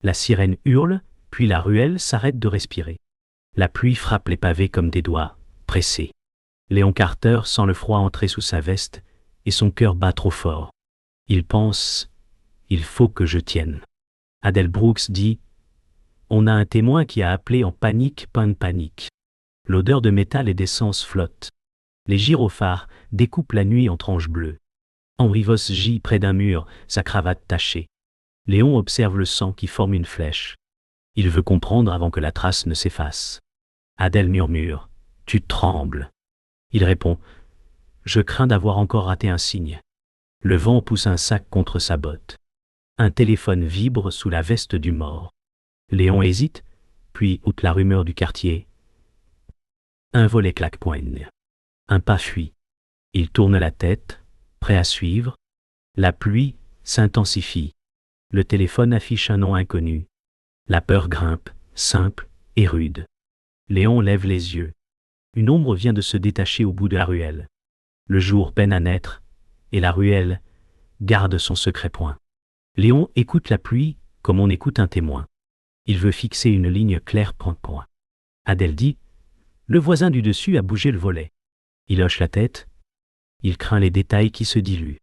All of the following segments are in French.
La sirène hurle, puis la ruelle s'arrête de respirer. La pluie frappe les pavés comme des doigts, pressés. Léon Carter sent le froid entrer sous sa veste, et son cœur bat trop fort. Il pense « Il faut que je tienne ». Adele Brooks dit « On a un témoin qui a appelé en panique, pas de panique ». L'odeur de métal et d'essence flotte. Les gyrophares découpent la nuit en tranches bleues. Henry Voss gît près d'un mur, sa cravate tachée. Léon observe le sang qui forme une flèche. Il veut comprendre avant que la trace ne s'efface. Adèle murmure « Tu trembles ». Il répond « Je crains d'avoir encore raté un signe ». Le vent pousse un sac contre sa botte. Un téléphone vibre sous la veste du mort. Léon hésite, puis ôte la rumeur du quartier. Un volet claque-poigne. Un pas fuit. Il tourne la tête, prêt à suivre. La pluie s'intensifie. Le téléphone affiche un nom inconnu. La peur grimpe, simple et rude. Léon lève les yeux. Une ombre vient de se détacher au bout de la ruelle. Le jour peine à naître, et la ruelle garde son secret point. Léon écoute la pluie comme on écoute un témoin. Il veut fixer une ligne claire point. Adèle dit « Le voisin du dessus a bougé le volet ». Il hoche la tête. Il craint les détails qui se diluent.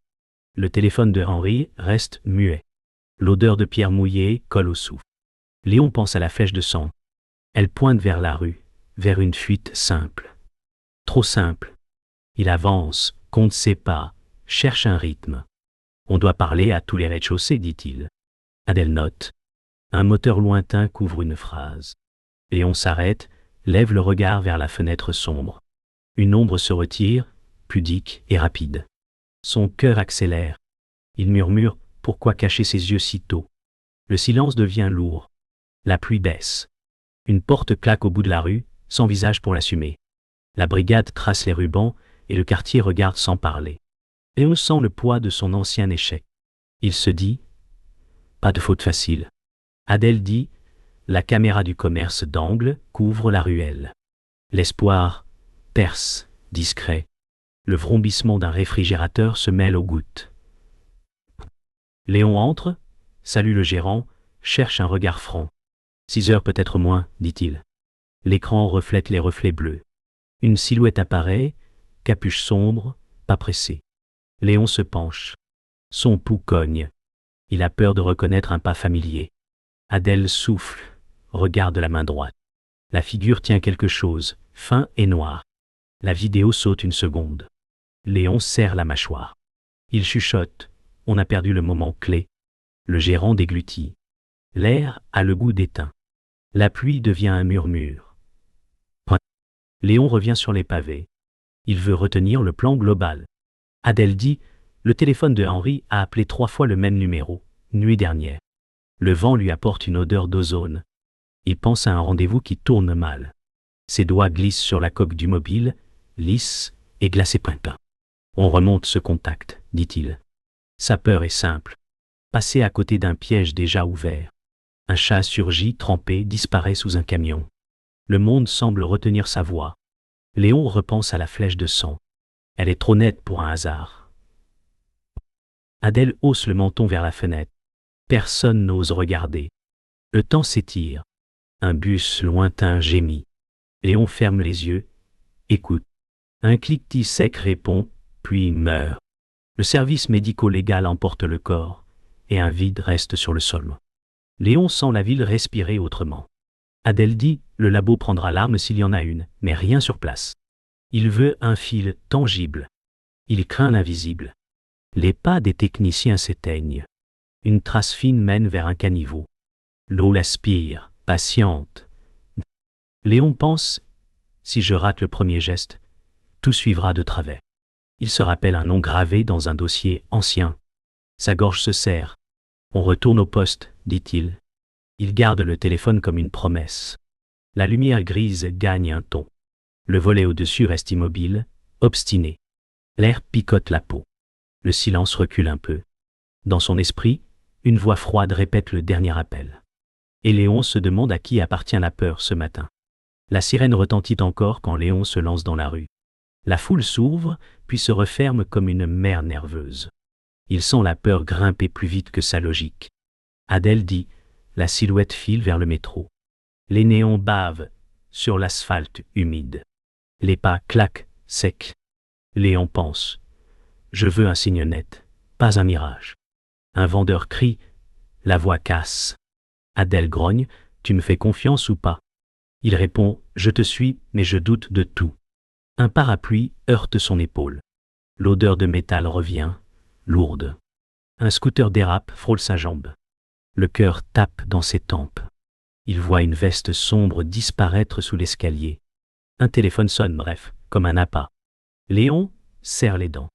Le téléphone de Henry reste muet. L'odeur de pierre mouillée colle au souffle. Léon pense à la flèche de sang. Elle pointe vers la rue, vers une fuite simple. Trop simple. Il avance, compte ses pas, cherche un rythme. On doit parler à tous les rez-de-chaussée, dit-il. Adèle note. Un moteur lointain couvre une phrase. Léon s'arrête, lève le regard vers la fenêtre sombre. Une ombre se retire, pudique et rapide. Son cœur accélère. Il murmure « Pourquoi cacher ses yeux si tôt ?» Le silence devient lourd. La pluie baisse. Une porte claque au bout de la rue, sans visage pour l'assumer. La brigade trace les rubans et le quartier regarde sans parler. Léon sent le poids de son ancien échec. Il se dit « Pas de faute facile ». Adèle dit « La caméra du commerce d'angle couvre la ruelle ». L'espoir perce, discret. Le vrombissement d'un réfrigérateur se mêle aux gouttes. Léon entre, salue le gérant, cherche un regard franc. 6 heures peut-être moins, dit-il. L'écran reflète les reflets bleus. Une silhouette apparaît, capuche sombre, pas pressé. Léon se penche. Son pouls cogne. Il a peur de reconnaître un pas familier. Adèle souffle, regarde la main droite. La figure tient quelque chose, fin et noir. La vidéo saute une seconde. Léon serre la mâchoire. Il chuchote. On a perdu le moment clé. Le gérant déglutit. L'air a le goût d'étain. La pluie devient un murmure. Léon revient sur les pavés. Il veut retenir le plan global. Adèle dit « Le téléphone de Henry a appelé 3 fois le même numéro, nuit dernière. Le vent lui apporte une odeur d'ozone. Il pense à un rendez-vous qui tourne mal. Ses doigts glissent sur la coque du mobile, lisse et glacé pintin. On remonte ce contact, dit-il. Sa peur est simple. Passer à côté d'un piège déjà ouvert. Un chat surgit, trempé, disparaît sous un camion. Le monde semble retenir sa voix. Léon repense à la flèche de sang. Elle est trop nette pour un hasard. Adèle hausse le menton vers la fenêtre. Personne n'ose regarder. Le temps s'étire. Un bus lointain gémit. Léon ferme les yeux, écoute. Un cliquetis sec répond, puis meurt. Le service médico-légal emporte le corps, et un vide reste sur le sol. Léon sent la ville respirer autrement. Adèle dit, le labo prendra l'arme s'il y en a une, mais rien sur place. Il veut un fil tangible. Il craint l'invisible. Les pas des techniciens s'éteignent. Une trace fine mène vers un caniveau. L'eau l'aspire, patiente. Léon pense, si je rate le premier geste, tout suivra de travers. Il se rappelle un nom gravé dans un dossier ancien. Sa gorge se serre. On retourne au poste, dit-il. Il garde le téléphone comme une promesse. La lumière grise gagne un ton. Le volet au-dessus reste immobile, obstiné. L'air picote la peau. Le silence recule un peu. Dans son esprit, une voix froide répète le dernier appel. Et Léon se demande à qui appartient la peur ce matin. La sirène retentit encore quand Léon se lance dans la rue. La foule s'ouvre, puis se referme comme une mer nerveuse. Il sent la peur grimper plus vite que sa logique. Adèle dit « La silhouette file vers le métro. Les néons bavent sur l'asphalte humide. Les pas claquent, secs. Léon pense. Je veux un signe net, pas un mirage. Un vendeur crie, la voix casse. Adèle grogne, tu me fais confiance ou pas? Il répond, je te suis, mais je doute de tout. Un parapluie heurte son épaule. L'odeur de métal revient, lourde. Un scooter dérape, frôle sa jambe. Le cœur tape dans ses tempes. Il voit une veste sombre disparaître sous l'escalier. Un téléphone sonne, bref, comme un appât. Léon serre les dents.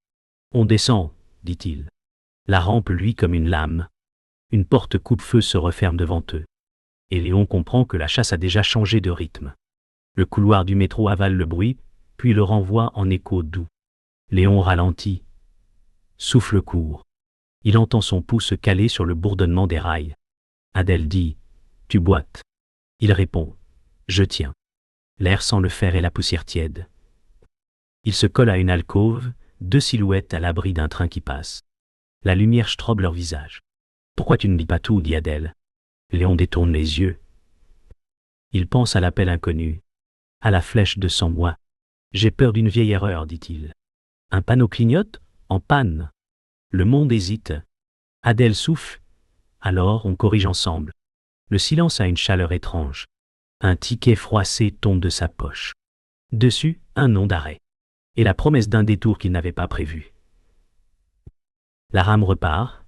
On descend, dit-il. La rampe luit comme une lame. Une porte coupe-feu se referme devant eux. Et Léon comprend que la chasse a déjà changé de rythme. Le couloir du métro avale le bruit, puis le renvoie en écho doux. Léon ralentit, souffle court. Il entend son pouce caler sur le bourdonnement des rails. Adèle dit « Tu boites ». Il répond « Je tiens ». L'air sent le fer et la poussière tiède. Il se colle à une alcôve, deux silhouettes à l'abri d'un train qui passe. La lumière strobe leur visage. « Pourquoi tu ne dis pas tout ?» dit Adèle. Léon détourne les yeux. Il pense à l'appel inconnu, à la flèche de 100 mois. « J'ai peur d'une vieille erreur, dit-il. Un panneau clignote, en panne. Le monde hésite. Adèle souffle. Alors on corrige ensemble. Le silence a une chaleur étrange. Un ticket froissé tombe de sa poche. Dessus, un nom d'arrêt. Et la promesse d'un détour qu'il n'avait pas prévu. La rame repart,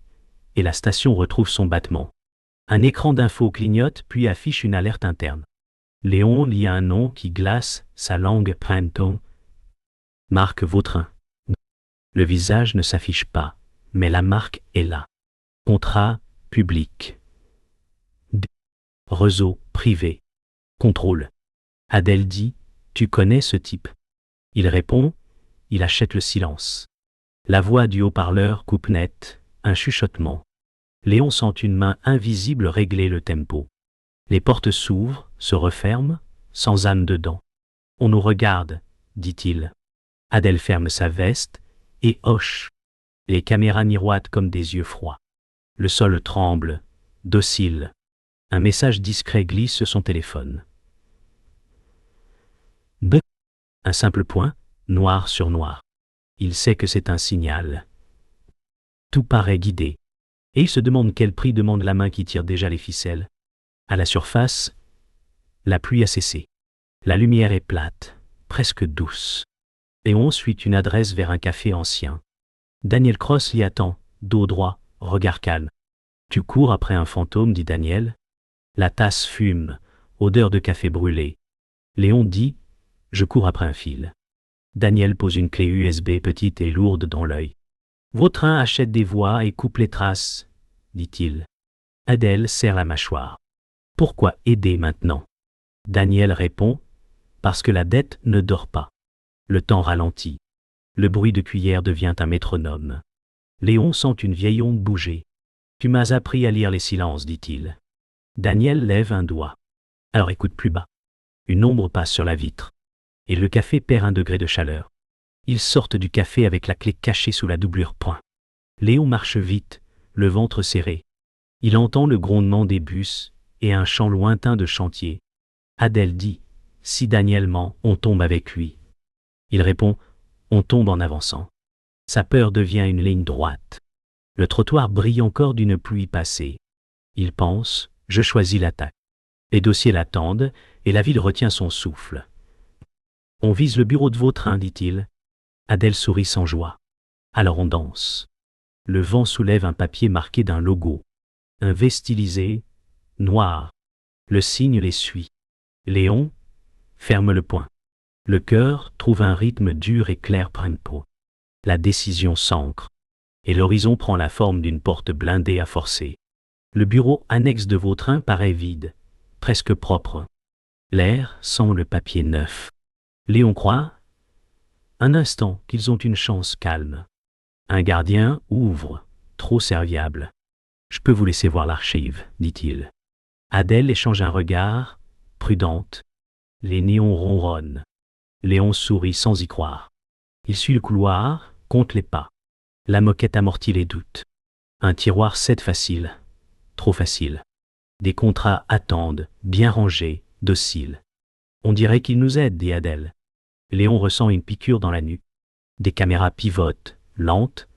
et la station retrouve son battement. Un écran d'info clignote puis affiche une alerte interne. Léon lit un nom qui glace sa langue printemps. Marque Vautrin. Le visage ne s'affiche pas, mais la marque est là. Contrat public. Réseau privé. Contrôle. Adèle dit, tu connais ce type? Il répond, il achète le silence. La voix du haut-parleur coupe net, un chuchotement. Léon sent une main invisible régler le tempo. Les portes s'ouvrent, se referment, sans âme dedans. On nous regarde, dit-il. Adèle ferme sa veste et hoche. Les caméras miroitent comme des yeux froids. Le sol tremble, docile. Un message discret glisse sur son téléphone. B. Un simple point, noir sur noir. Il sait que c'est un signal. Tout paraît guidé. Et il se demande quel prix demande la main qui tire déjà les ficelles. À la surface, la pluie a cessé. La lumière est plate, presque douce. Léon suit une adresse vers un café ancien. Daniel Cross l'y attend, dos droit, regard calme. « Tu cours après un fantôme, dit Daniel. La tasse fume, odeur de café brûlé. Léon dit « Je cours après un fil ». Daniel pose une clé USB petite et lourde dans l'œil. « Vautrin achète des voix et coupe les traces, dit-il. » Adèle serre la mâchoire. « Pourquoi aider maintenant ?» Daniel répond « Parce que la dette ne dort pas. » Le temps ralentit. Le bruit de cuillère devient un métronome. Léon sent une vieille onde bouger. « Tu m'as appris à lire les silences, dit-il. » Daniel lève un doigt. « Alors écoute plus bas. » Une ombre passe sur la vitre. Et le café perd 1 degré de chaleur. Ils sortent du café avec la clé cachée sous la doublure point. Léon marche vite, le ventre serré. Il entend le grondement des bus et un chant lointain de chantier. Adèle dit « Si Daniel ment, on tombe avec lui. » Il répond « On tombe en avançant. » Sa peur devient une ligne droite. Le trottoir brille encore d'une pluie passée. Il pense « Je choisis l'attaque. » Les dossiers l'attendent et la ville retient son souffle. « On vise le bureau de Vautrin, dit-il. » Adèle sourit sans joie. Alors on danse. Le vent soulève un papier marqué d'un logo. Un V stylisé, noir. Le signe les suit. Léon ferme le poing. Le cœur trouve un rythme dur et clair printemps. La décision s'ancre. Et l'horizon prend la forme d'une porte blindée à forcer. Le bureau annexe de Vautrin paraît vide, presque propre. L'air sent le papier neuf. Léon croit, un instant, qu'ils ont une chance calme. Un gardien ouvre, trop serviable. « Je peux vous laisser voir l'archive, dit-il. » Adèle échange un regard, prudente. Les néons ronronnent. Léon sourit sans y croire. Il suit le couloir, compte les pas. La moquette amortit les doutes. Un tiroir cède facile, trop facile. Des contrats attendent, bien rangés, dociles. On dirait qu'ils nous aident, dit Adèle. Léon ressent une piqûre dans la nuque. Des caméras pivotent, lentes,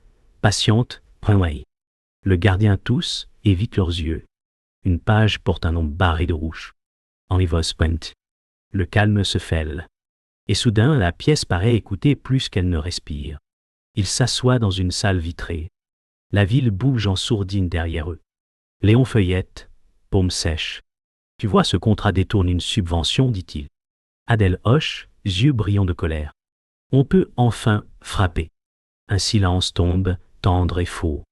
patientes, point. Le gardien tousse, évite leurs yeux. Une page porte un nom barré de rouge. Henry Point. Le calme se fêle. Et soudain, la pièce paraît écouter plus qu'elle ne respire. Il s'assoit dans une salle vitrée. La ville bouge en sourdine derrière eux. Léon feuillette, paume sèche. Tu vois, ce contrat détourne une subvention, dit-il. Adèle hoche, yeux brillants de colère. On peut enfin frapper. Un silence tombe, tendre et faux.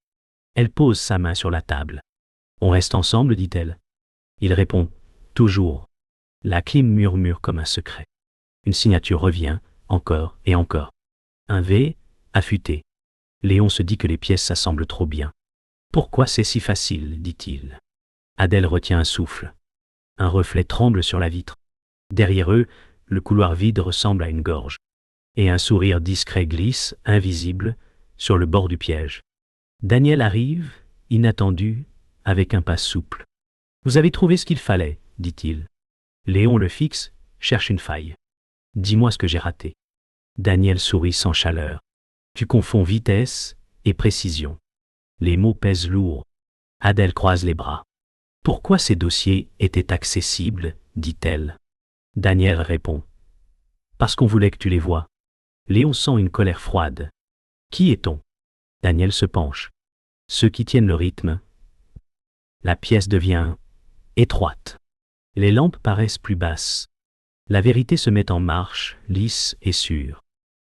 Elle pose sa main sur la table. On reste ensemble, dit-elle. Il répond, toujours. La clim murmure comme un secret. Une signature revient, encore et encore. Un V, affûté. Léon se dit que les pièces s'assemblent trop bien. Pourquoi c'est si facile, dit-il. Adèle retient un souffle. Un reflet tremble sur la vitre. Derrière eux, le couloir vide ressemble à une gorge. Et un sourire discret glisse, invisible, sur le bord du piège. Daniel arrive, inattendu, avec un pas souple. Vous avez trouvé ce qu'il fallait, dit-il. Léon le fixe, cherche une faille. Dis-moi ce que j'ai raté. Daniel sourit sans chaleur. Tu confonds vitesse et précision. Les mots pèsent lourd. Adèle croise les bras. Pourquoi ces dossiers étaient accessibles, dit-elle. Daniel répond. Parce qu'on voulait que tu les voies. Léon sent une colère froide. Qui est-on? Daniel se penche. Ceux qui tiennent le rythme. La pièce devient étroite. Les lampes paraissent plus basses. La vérité se met en marche, lisse et sûre.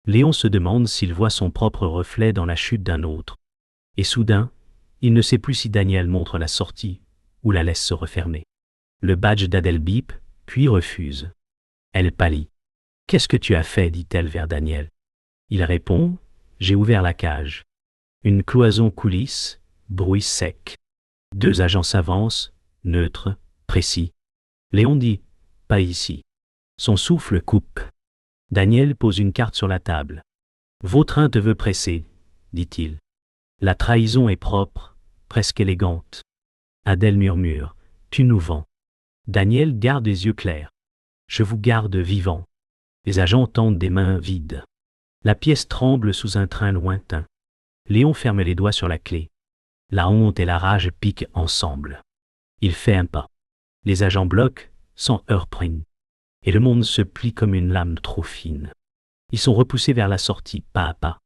Léon se demande s'il voit son propre reflet dans la chute d'un autre. Et soudain, il ne sait plus si Daniel montre la sortie ou la laisse se refermer. Le badge d'Adèle bip, puis refuse. Elle pâlit. « Qu'est-ce que tu as fait » dit-elle vers Daniel. Il répond « J'ai ouvert la cage. » Une cloison coulisse, bruit sec. Deux agents s'avancent, neutres, précis. Léon dit « Pas ici ». Son souffle coupe. Daniel pose une carte sur la table. « Vautrin te veut presser », dit-il. La trahison est propre, presque élégante. Adèle murmure « Tu nous vends ». Daniel garde les yeux clairs. « Je vous garde vivant ». Les agents tendent des mains vides. La pièce tremble sous un train lointain. Léon ferme les doigts sur la clé. La honte et la rage piquent ensemble. Il fait un pas. Les agents bloquent, sans heurtpring. Et le monde se plie comme une lame trop fine. Ils sont repoussés vers la sortie, pas à pas.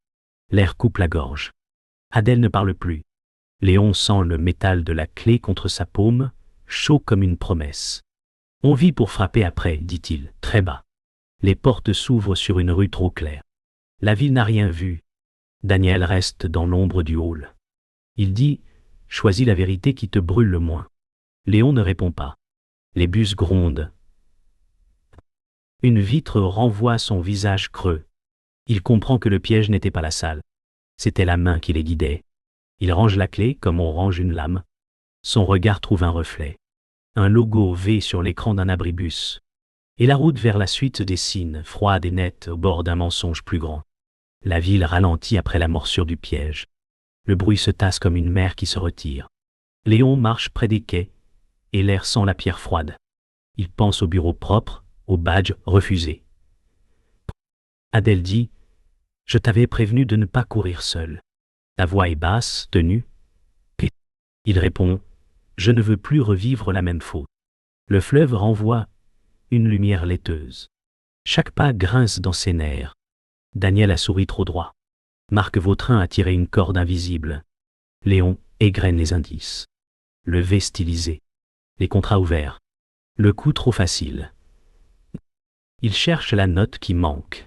L'air coupe la gorge. Adèle ne parle plus. Léon sent le métal de la clé contre sa paume, chaud comme une promesse. « On vit pour frapper après » dit-il, très bas. Les portes s'ouvrent sur une rue trop claire. La ville n'a rien vu. Daniel reste dans l'ombre du hall. Il dit « Choisis la vérité qui te brûle le moins ». Léon ne répond pas. Les bus grondent. Une vitre renvoie son visage creux. Il comprend que le piège n'était pas la salle. C'était la main qui les guidait. Il range la clé comme on range une lame. Son regard trouve un reflet. Un logo V sur l'écran d'un abribus. Et la route vers la suite se dessine, froide et nette, au bord d'un mensonge plus grand. La ville ralentit après la morsure du piège. Le bruit se tasse comme une mer qui se retire. Léon marche près des quais, et l'air sent la pierre froide. Il pense au bureau propre, au badge refusé. Adèle dit « Je t'avais prévenu de ne pas courir seul. » Ta voix est basse, tenue. Il répond « Je ne veux plus revivre la même faute. » Le fleuve renvoie une lumière laiteuse. Chaque pas grince dans ses nerfs. Daniel a souri trop droit. Marc Vautrin a tiré une corde invisible. Léon égrène les indices. Le V stylisé. Les contrats ouverts. Le coup trop facile. Il cherche la note qui manque.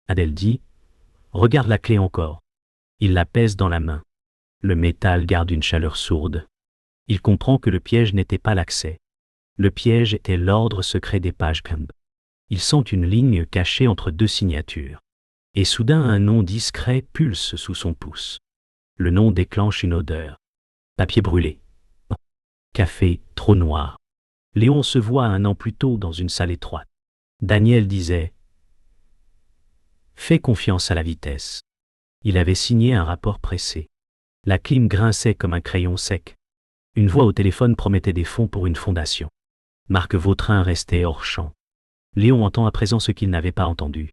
Adèle dit « Regarde la clé encore ». Il la pèse dans la main. Le métal garde une chaleur sourde. Il comprend que le piège n'était pas l'accès. Le piège était l'ordre secret des pages. Il sent une ligne cachée entre deux signatures. Et soudain un nom discret pulse sous son pouce. Le nom déclenche une odeur. Papier brûlé. Café trop noir. Léon se voit un an plus tôt dans une salle étroite. Daniel disait « Fais confiance à la vitesse ». Il avait signé un rapport pressé. La clim grinçait comme un crayon sec. Une voix au téléphone promettait des fonds pour une fondation. Marc Vautrin restait hors champ. Léon entend à présent ce qu'il n'avait pas entendu.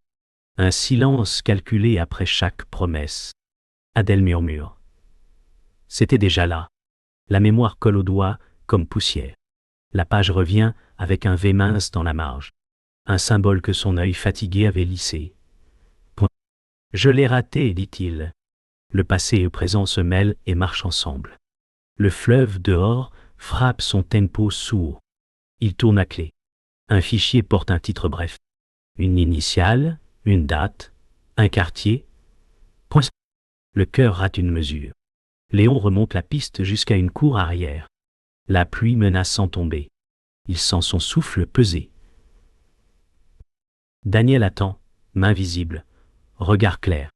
Un silence calculé après chaque promesse. Adèle murmure. C'était déjà là. La mémoire colle aux doigts comme poussière. La page revient avec un V mince dans la marge. Un symbole que son œil fatigué avait lissé. Point. Je l'ai raté, dit-il. Le passé et le présent se mêlent et marchent ensemble. Le fleuve dehors frappe son tempo sourd. Il tourne à clé. Un fichier porte un titre bref. Une initiale, une date, un quartier. Point. Le cœur rate une mesure. Léon remonte la piste jusqu'à une cour arrière. La pluie menace sans tomber. Il sent son souffle peser. Daniel attend, main visible, regard clair.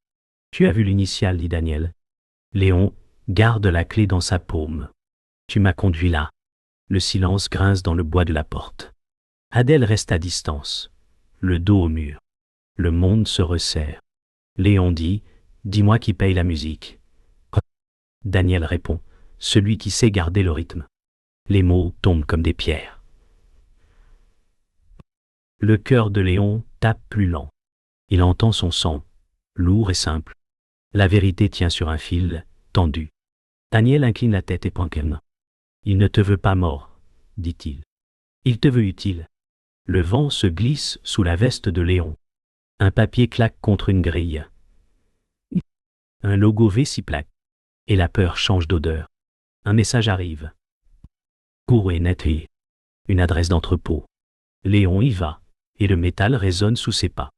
Tu as vu l'initiale, dit Daniel. Léon garde la clé dans sa paume. Tu m'as conduit là. Le silence grince dans le bois de la porte. Adèle reste à distance, le dos au mur. Le monde se resserre. Léon dit, dis-moi qui paye la musique. Daniel répond, celui qui sait garder le rythme. Les mots tombent comme des pierres. Le cœur de Léon tape plus lent. Il entend son sang, lourd et simple. La vérité tient sur un fil, tendu. Daniel incline la tête et point calme. Il ne te veut pas mort, dit-il. Il te veut utile. Le vent se glisse sous la veste de Léon. Un papier claque contre une grille. Un logo V s'y plaque. Et la peur change d'odeur. Un message arrive. Court et net et une adresse d'entrepôt. Léon y va, et le métal résonne sous ses pas.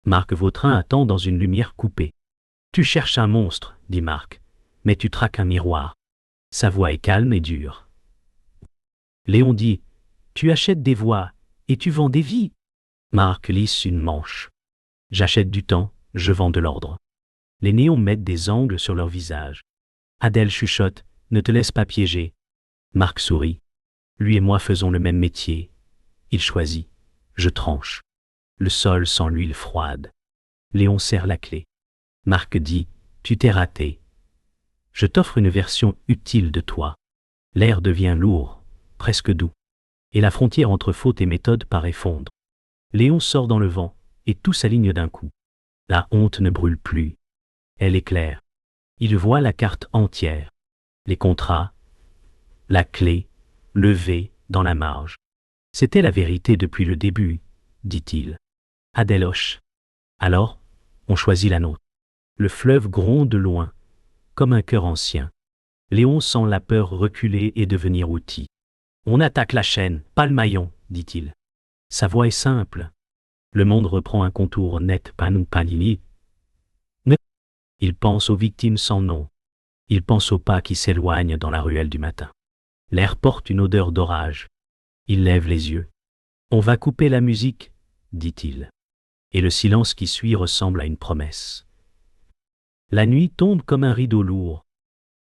Marc Vautrin attend dans une lumière coupée. Tu cherches un monstre, dit Marc, mais tu traques un miroir. Sa voix est calme et dure. Léon dit, tu achètes des voix, et tu vends des vies. Marc lisse une manche. J'achète du temps, je vends de l'ordre. Les néons mettent des angles sur leur visage. Adèle chuchote, ne te laisse pas piéger. Marc sourit. Lui et moi faisons le même métier. Il choisit. Je tranche. Le sol sent l'huile froide. Léon serre la clé. Marc dit, tu t'es raté. Je t'offre une version utile de toi. L'air devient lourd, presque doux. Et la frontière entre faute et méthode paraît fondre. Léon sort dans le vent, et tout s'aligne d'un coup. La honte ne brûle plus. Elle éclaire. Il voit la carte entière. Les contrats, la clé, le V dans la marge. C'était la vérité depuis le début, dit-il. Adèle hoche. Alors, on choisit la nôtre. Le fleuve gronde loin, comme un cœur ancien. Léon sent la peur reculer et devenir outil. On attaque la chaîne, pas le maillon, dit-il. Sa voix est simple. Le monde reprend un contour net, panini. Il pense aux victimes sans nom. Il pense aux pas qui s'éloignent dans la ruelle du matin. L'air porte une odeur d'orage. Il lève les yeux. On va couper la musique, dit-il. Et le silence qui suit ressemble à une promesse. La nuit tombe comme un rideau lourd.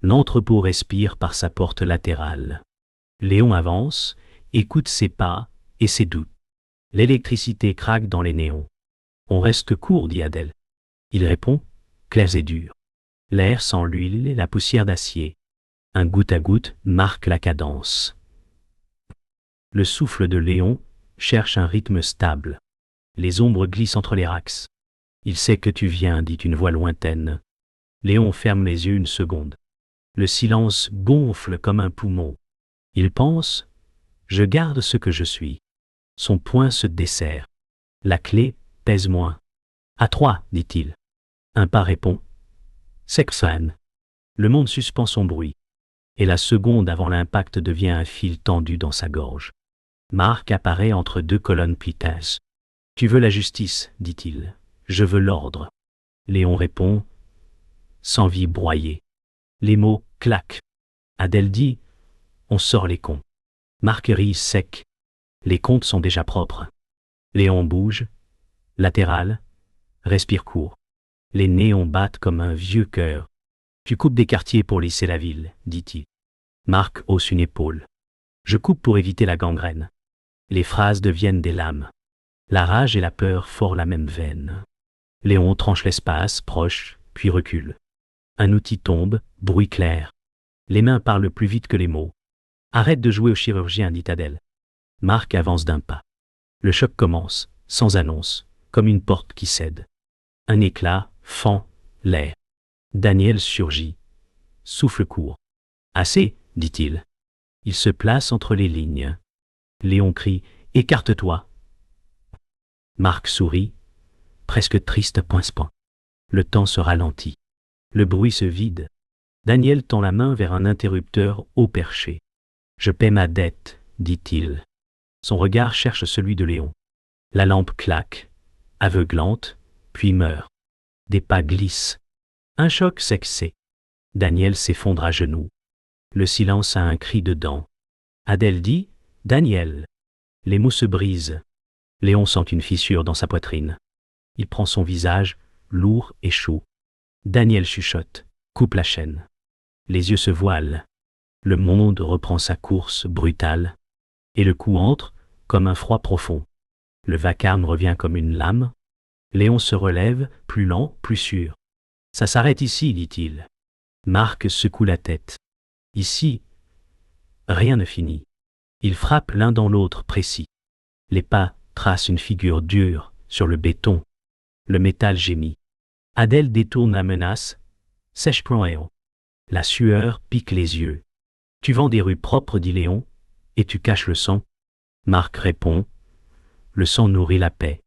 L'entrepôt respire par sa porte latérale. Léon avance, écoute ses pas et ses doutes. L'électricité craque dans les néons. On reste court, dit Adèle. Il répond, clair et dur. L'air sent l'huile et la poussière d'acier. Un goutte à goutte marque la cadence. Le souffle de Léon cherche un rythme stable. Les ombres glissent entre les rax. Il sait que tu viens, dit une voix lointaine. Léon ferme les yeux une seconde. Le silence gonfle comme un poumon. Il pense, je garde ce que je suis. Son poing se desserre. La clé pèse moins. À 3, dit-il. Un pas répond. Sexan. Le monde suspend son bruit. Et la seconde avant l'impact devient un fil tendu dans sa gorge. Marc apparaît entre deux colonnes piteuses. Tu veux la justice, dit-il. Je veux l'ordre. Léon répond, sans vie broyée. Les mots claquent. Adèle dit, on sort les cons. Marc rit sec. Les comptes sont déjà propres. Léon bouge, latéral, respire court. Les néons battent comme un vieux cœur. Tu coupes des quartiers pour lisser la ville, dit-il. Marc hausse une épaule. Je coupe pour éviter la gangrène. Les phrases deviennent des lames. La rage et la peur forent la même veine. Léon tranche l'espace, proche, puis recule. Un outil tombe, bruit clair. Les mains parlent plus vite que les mots. Arrête de jouer au chirurgien, dit Adèle. Marc avance d'un pas. Le choc commence, sans annonce, comme une porte qui cède. Un éclat fend l'air. Daniel surgit. Souffle court. Assez, dit-il. Il se place entre les lignes. Léon crie « Écarte-toi !» Marc sourit, presque triste point. Le temps se ralentit. Le bruit se vide. Daniel tend la main vers un interrupteur haut perché. « Je paie ma dette, dit-il. » Son regard cherche celui de Léon. La lampe claque, aveuglante, puis meurt. Des pas glissent. Un choc s'excède. Daniel s'effondre à genoux. Le silence a un cri dedans. Adèle dit « Daniel !» Les mots se brisent. Léon sent une fissure dans sa poitrine. Il prend son visage, lourd et chaud. Daniel chuchote, coupe la chaîne. Les yeux se voilent. Le monde reprend sa course brutale. Et le coup entre, comme un froid profond. Le vacarme revient comme une lame. Léon se relève, plus lent, plus sûr. « Ça s'arrête ici, dit-il. » Marc secoue la tête. Ici, rien ne finit. Ils frappent l'un dans l'autre précis. Les pas tracent une figure dure sur le béton. Le métal gémit. Adèle détourne la menace. Sèche-point Léon. La sueur pique les yeux. Tu vends des rues propres, dit Léon, et tu caches le sang. Marc répond. Le sang nourrit la paix.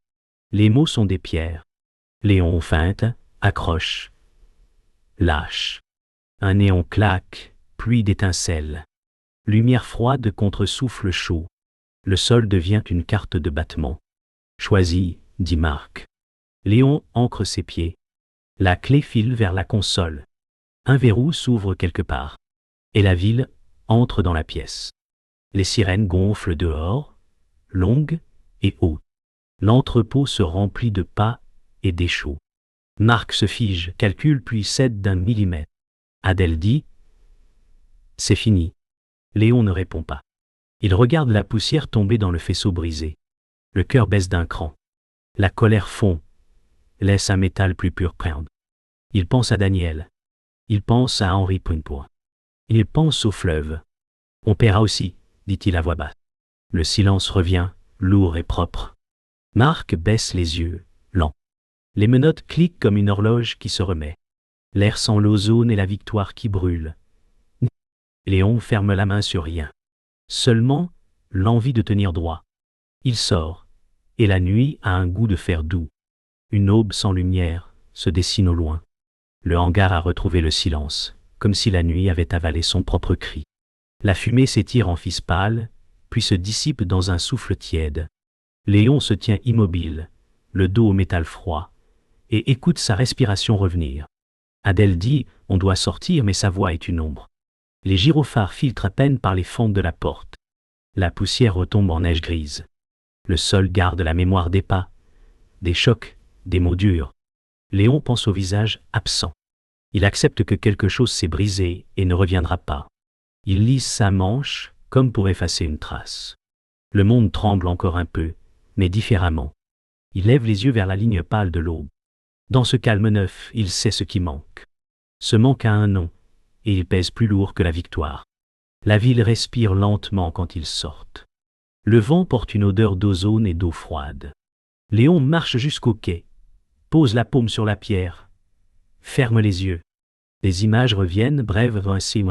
Les mots sont des pierres. Léon feinte, accroche, lâche. Un néon claque, pluie d'étincelles. Lumière froide contre souffle chaud. Le sol devient une carte de battement. Choisis, dit Marc. Léon ancre ses pieds. La clé file vers la console. Un verrou s'ouvre quelque part. Et la ville entre dans la pièce. Les sirènes gonflent dehors, longues et hautes. L'entrepôt se remplit de pas et d'échos. Marc se fige, calcule puis cède d'un millimètre. Adèle dit « C'est fini ». Léon ne répond pas. Il regarde la poussière tomber dans le faisceau brisé. Le cœur baisse d'un cran. La colère fond, laisse un métal plus pur prendre. Il pense à Daniel. Il pense à Henri Poinpoint. Il pense au fleuve. « On paiera aussi », dit-il à voix basse. Le silence revient, lourd et propre. Marc baisse les yeux, lent. Les menottes cliquent comme une horloge qui se remet. L'air sent l'ozone et la victoire qui brûle. Léon ferme la main sur rien. Seulement, l'envie de tenir droit. Il sort, et la nuit a un goût de fer doux. Une aube sans lumière se dessine au loin. Le hangar a retrouvé le silence, comme si la nuit avait avalé son propre cri. La fumée s'étire en fils pâle, puis se dissipe dans un souffle tiède. Léon se tient immobile, le dos au métal froid, et écoute sa respiration revenir. Adèle dit « On doit sortir » mais sa voix est une ombre. Les gyrophares filtrent à peine par les fentes de la porte. La poussière retombe en neige grise. Le sol garde la mémoire des pas, des chocs, des mots durs. Léon pense au visage absent. Il accepte que quelque chose s'est brisé et ne reviendra pas. Il lisse sa manche comme pour effacer une trace. Le monde tremble encore un peu, mais différemment. Il lève les yeux vers la ligne pâle de l'aube. Dans ce calme neuf, il sait ce qui manque. Ce manque a un nom, et il pèse plus lourd que la victoire. La ville respire lentement quand ils sortent. Le vent porte une odeur d'ozone et d'eau froide. Léon marche jusqu'au quai, pose la paume sur la pierre, ferme les yeux. Les images reviennent, brèves, voici.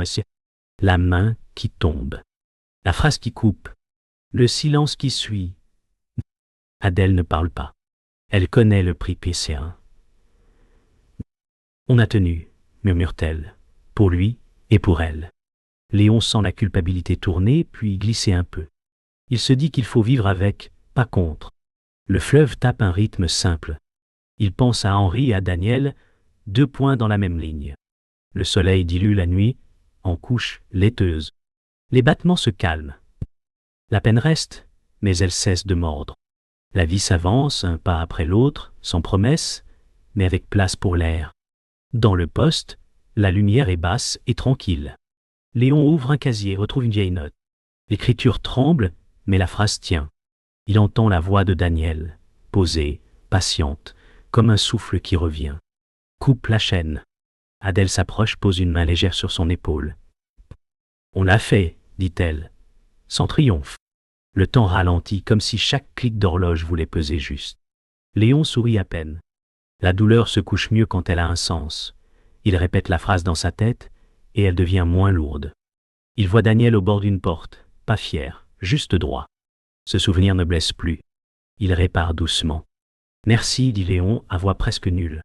La main qui tombe. La phrase qui coupe. Le silence qui suit. Adèle ne parle pas. Elle connaît le prix PC1. On a tenu, murmure-t-elle, pour lui et pour elle. Léon sent la culpabilité tourner, puis glisser un peu. Il se dit qu'il faut vivre avec, pas contre. Le fleuve tape un rythme simple. Il pense à Henri et à Daniel, 2 points dans la même ligne. Le soleil dilue la nuit, en couches laiteuses. Les battements se calment. La peine reste, mais elle cesse de mordre. La vie s'avance un pas après l'autre, sans promesse, mais avec place pour l'air. Dans le poste, la lumière est basse et tranquille. Léon ouvre un casier, retrouve une vieille note. L'écriture tremble, mais la phrase tient. Il entend la voix de Daniel, posée, patiente, comme un souffle qui revient. Coupe la chaîne. Adèle s'approche, pose une main légère sur son épaule. « On l'a fait, dit-elle, sans triomphe. Le temps ralentit comme si chaque clic d'horloge voulait peser juste. Léon sourit à peine. La douleur se couche mieux quand elle a un sens. Il répète la phrase dans sa tête, et elle devient moins lourde. Il voit Daniel au bord d'une porte, pas fier, juste droit. Ce souvenir ne blesse plus. Il répare doucement. Merci, dit Léon, à voix presque nulle.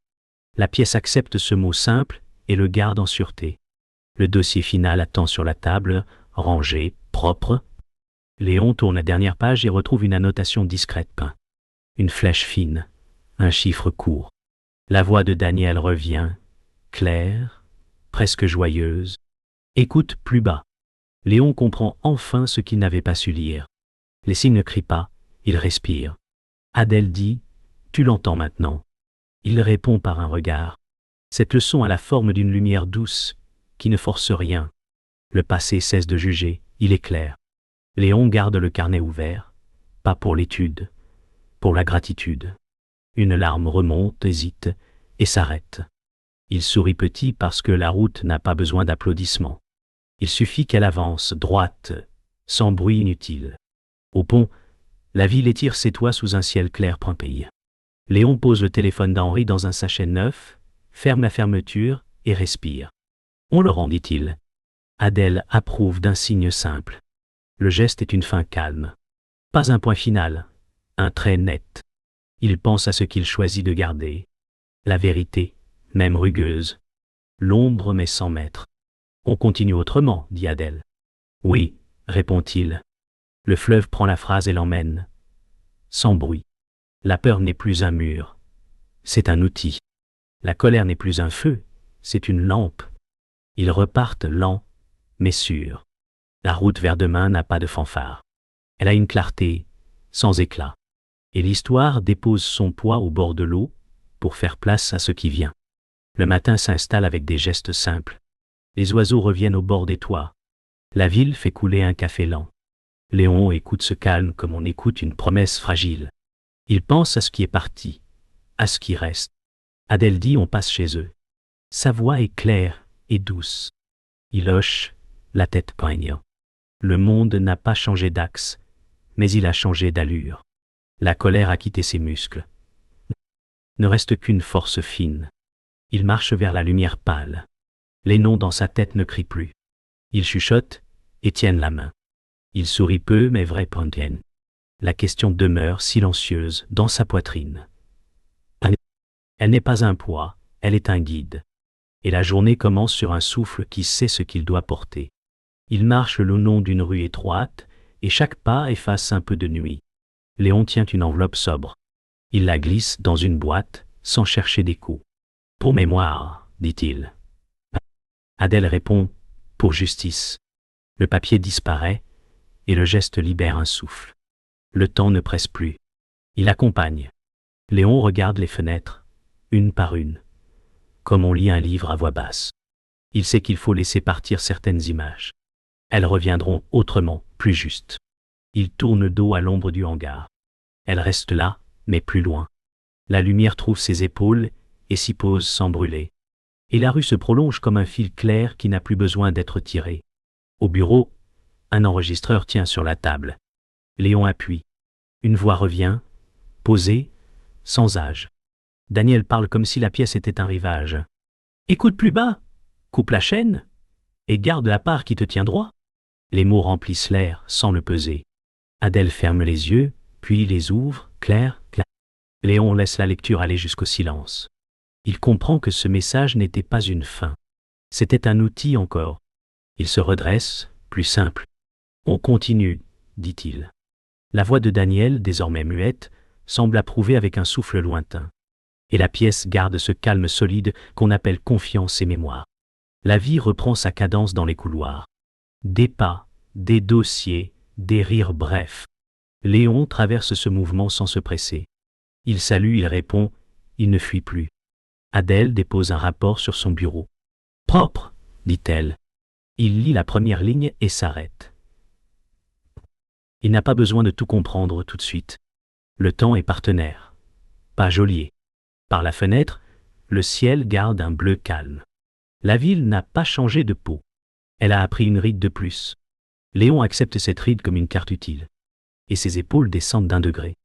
La pièce accepte ce mot simple et le garde en sûreté. Le dossier final attend sur la table, rangé, propre. Léon tourne la dernière page et retrouve une annotation discrète peinte. Une flèche fine, un chiffre court. La voix de Daniel revient, claire, presque joyeuse. Écoute plus bas. Léon comprend enfin ce qu'il n'avait pas su lire. Les signes ne crient pas, ils respirent. Adèle dit « Tu l'entends maintenant ». Il répond par un regard. Cette leçon a la forme d'une lumière douce, qui ne force rien. Le passé cesse de juger, il est clair. Léon garde le carnet ouvert, pas pour l'étude, pour la gratitude. Une larme remonte, hésite, et s'arrête. Il sourit petit parce que la route n'a pas besoin d'applaudissements. Il suffit qu'elle avance, droite, sans bruit inutile. Au pont, la ville étire ses toits sous un ciel clair pays. Léon pose le téléphone d'Henri dans un sachet neuf, ferme la fermeture et respire. On le rend, dit-il. Adèle approuve d'un signe simple. Le geste est une fin calme. Pas un point final, un trait net. Il pense à ce qu'il choisit de garder. La vérité, même rugueuse. L'ombre mais sans maître. On continue autrement, dit Adèle. Oui, répond-il. Le fleuve prend la phrase et l'emmène. Sans bruit. La peur n'est plus un mur. C'est un outil. La colère n'est plus un feu. C'est une lampe. Ils repartent lents, mais sûrs. La route vers demain n'a pas de fanfare. Elle a une clarté, sans éclat. Et l'histoire dépose son poids au bord de l'eau pour faire place à ce qui vient. Le matin s'installe avec des gestes simples. Les oiseaux reviennent au bord des toits. La ville fait couler un café lent. Léon écoute ce calme comme on écoute une promesse fragile. Il pense à ce qui est parti, à ce qui reste. Adèle dit on passe chez eux. Sa voix est claire et douce. Il hoche, la tête poignant. Le monde n'a pas changé d'axe, mais il a changé d'allure. La colère a quitté ses muscles. Ne reste qu'une force fine. Il marche vers la lumière pâle. Les noms dans sa tête ne crient plus. Il chuchote et tiennent la main. Il sourit peu mais vrai Pontienne. La question demeure silencieuse dans sa poitrine. Elle n'est pas un poids, elle est un guide. Et la journée commence sur un souffle qui sait ce qu'il doit porter. Il marche le long d'une rue étroite et chaque pas efface un peu de nuit. Léon tient une enveloppe sobre. Il la glisse dans une boîte sans chercher d'écho. Pour mémoire, dit-il. Adèle répond, pour justice. Le papier disparaît et le geste libère un souffle. Le temps ne presse plus. Il accompagne. Léon regarde les fenêtres, une par une, comme on lit un livre à voix basse. Il sait qu'il faut laisser partir certaines images. Elles reviendront autrement, plus justes. Il tourne le dos à l'ombre du hangar. Elle reste là, mais plus loin. La lumière trouve ses épaules et s'y pose sans brûler. Et la rue se prolonge comme un fil clair qui n'a plus besoin d'être tiré. Au bureau, un enregistreur tient sur la table. Léon appuie. Une voix revient, posée, sans âge. Daniel parle comme si la pièce était un rivage. Écoute plus bas, coupe la chaîne, et garde la part qui te tient droit. Les mots remplissent l'air sans le peser. Adèle ferme les yeux, puis les ouvre, clair, clair. Léon laisse la lecture aller jusqu'au silence. Il comprend que ce message n'était pas une fin. C'était un outil encore. Il se redresse, plus simple. On continue, dit-il. La voix de Daniel, désormais muette, semble approuver avec un souffle lointain. Et la pièce garde ce calme solide qu'on appelle confiance et mémoire. La vie reprend sa cadence dans les couloirs. Des pas, des dossiers, des rires brefs. Léon traverse ce mouvement sans se presser. Il salue, il répond, il ne fuit plus. Adèle dépose un rapport sur son bureau. « Propre », dit-elle. Il lit la première ligne et s'arrête. Il n'a pas besoin de tout comprendre tout de suite. Le temps est partenaire, pas geôlier. Par la fenêtre, le ciel garde un bleu calme. La ville n'a pas changé de peau. Elle a appris une ride de plus. Léon accepte cette ride comme une carte utile. Et ses épaules descendent d'un degré.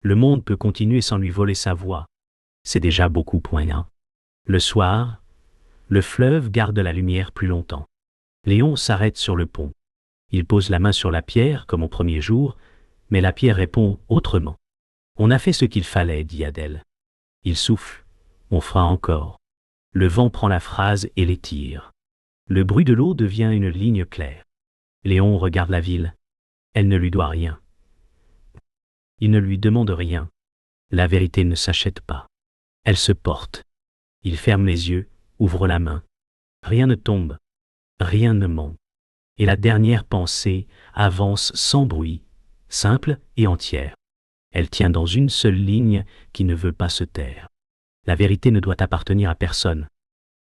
Le monde peut continuer sans lui voler sa voix. C'est déjà beaucoup pour rien. Le soir, le fleuve garde la lumière plus longtemps. Léon s'arrête sur le pont. Il pose la main sur la pierre, comme au premier jour, mais la pierre répond autrement. On a fait ce qu'il fallait, dit Adèle. Il souffle. On fera encore. Le vent prend la phrase et l'étire. Le bruit de l'eau devient une ligne claire. Léon regarde la ville. Elle ne lui doit rien. Il ne lui demande rien. La vérité ne s'achète pas. Elle se porte. Il ferme les yeux, ouvre la main. Rien ne tombe. Rien ne ment. Et la dernière pensée avance sans bruit, simple et entière. Elle tient dans une seule ligne qui ne veut pas se taire. La vérité ne doit appartenir à personne.